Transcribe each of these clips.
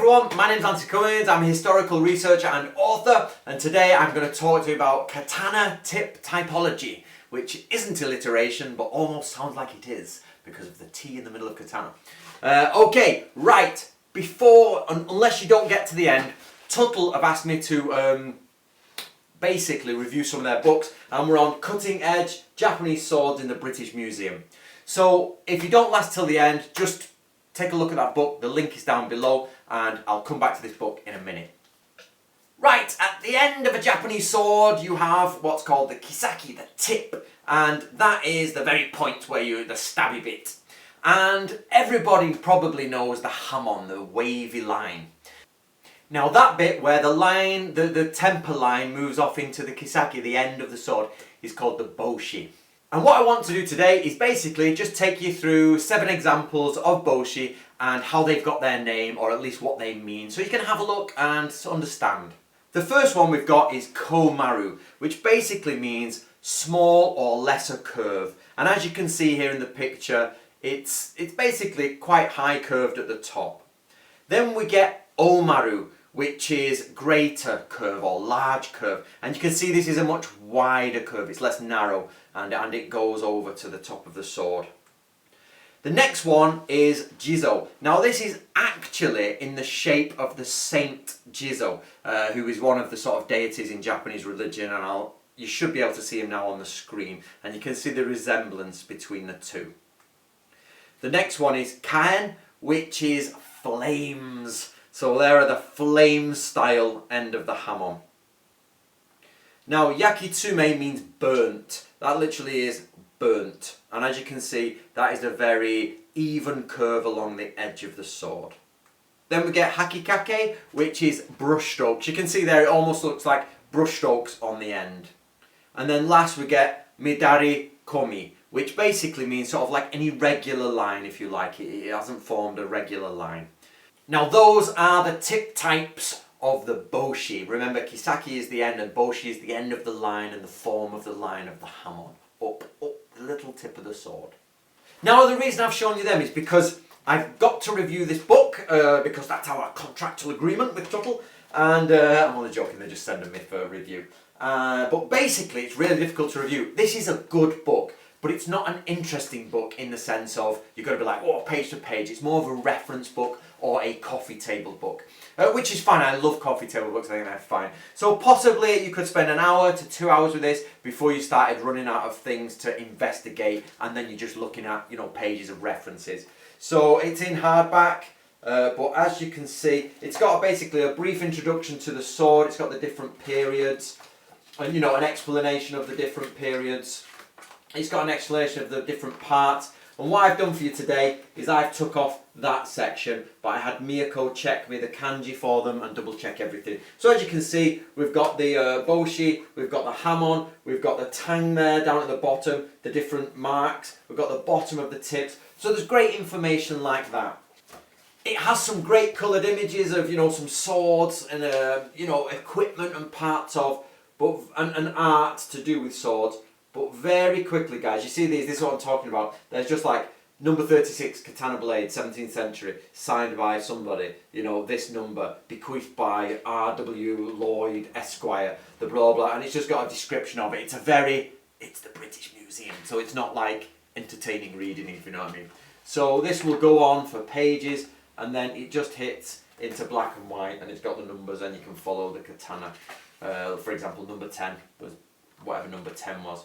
everyone, my name's Anthony Cummins, I'm a historical researcher and author, and today I'm going to talk to you about Katana Tip Typology, which isn't alliteration but almost sounds like it is because of the T in the middle of katana. Okay, right, unless you don't get to the end, Tuttle have asked me to basically review some of their books, and we're on cutting edge Japanese swords in the British Museum. So if you don't last till the end, just take a look at that book, the link is down below, and I'll come back to this book in a minute. Right, at the end of a Japanese sword you have what's called the kisaki, the tip, and that is the very point where the stabby bit. And everybody probably knows the hamon, the wavy line. Now that bit where the line, the temper line moves off into the kisaki, the end of the sword, is called the Boshi. And what I want to do today is basically just take you through 7 examples of Boshi and how they've got their name, or at least what they mean, so you can have a look and understand. The first one we've got is Komaru, which basically means small or lesser curve. And as you can see here in the picture, it's basically quite high curved at the top. Then we get Omaru, which is greater curve or large curve, and you can see this is a much wider curve, it's less narrow, and it goes over to the top of the sword. The next one is Jizo. Now this is actually in the shape of the Saint Jizo, who is one of the sort of deities in Japanese religion, and you should be able to see him now on the screen, and you can see the resemblance between the two. The next one is Kaen, which is flames. So there are the flame style end of the hamon. Now yakitsume means burnt. That literally is burnt. And as you can see, that is a very even curve along the edge of the sword. Then we get hakikake, which is brush strokes. You can see there it almost looks like brush strokes on the end. And then last we get midari komi, which basically means sort of like an irregular line, if you like. It hasn't formed a regular line. Now those are the tip types of the Boshi. Remember, kisaki is the end and Boshi is the end of the line and the form of the line of the hamon. Up the little tip of the sword. Now the reason I've shown you them is because I've got to review this book, because that's our contractual agreement with Tuttle, and I'm only joking, they're just sending me for a review. But basically it's really difficult to review. This is a good book, but it's not an interesting book in the sense of you're going to be like, oh, page to page. It's more of a reference book or a coffee table book, which is fine. I love coffee table books, I think they're fine. So possibly you could spend an hour to 2 hours with this before you started running out of things to investigate, and then you're just looking at, pages of references. So it's in hardback, but as you can see, it's got basically a brief introduction to the sword. It's got the different periods, and an explanation of the different periods. It's got an explanation of the different parts. And what I've done for you today is I've took off that section, but I had Miyako check me the kanji for them and double check everything. So as you can see, we've got the Boshi, we've got the hamon, we've got the tang there down at the bottom, the different marks, we've got the bottom of the tips. So there's great information like that. It has some great coloured images of, some swords and, equipment and parts of, and art to do with swords. But very quickly, guys, you see these, this is what I'm talking about. There's just like number 36, katana blade, 17th century, signed by somebody, this number, bequeathed by R.W. Lloyd, Esquire, the blah blah, and it's just got a description of it. It's the British Museum, so it's not like entertaining reading, if you know what I mean. So this will go on for pages, and then it just hits into black and white, and it's got the numbers, and you can follow the katana. For example, number 10 was whatever number 10 was.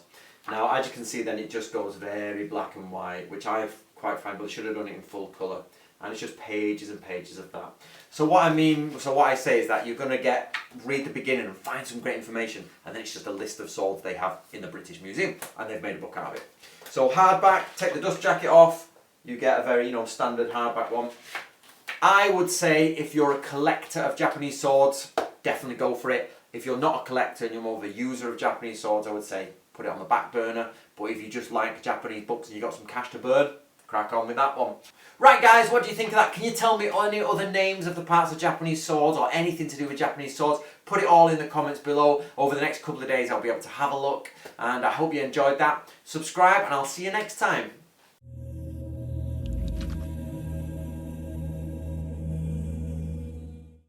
Now as you can see then it just goes very black and white, which I quite find, but I should have done it in full colour, and it's just pages and pages of that. So what I say is that you're going to read the beginning and find some great information, and then it's just a list of swords they have in the British Museum, and they've made a book out of it. So hardback, take the dust jacket off, you get a very standard hardback one. I would say if you're a collector of Japanese swords, definitely go for it. If you're not a collector and you're more of a user of Japanese swords, I would say put it on the back burner. But if you just like Japanese books and you've got some cash to burn, crack on with that one. Right guys, what do you think of that? Can you tell me any other names of the parts of Japanese swords or anything to do with Japanese swords? Put it all in the comments below. Over the next couple of days I'll be able to have a look, and I hope you enjoyed that. Subscribe and I'll see you next time.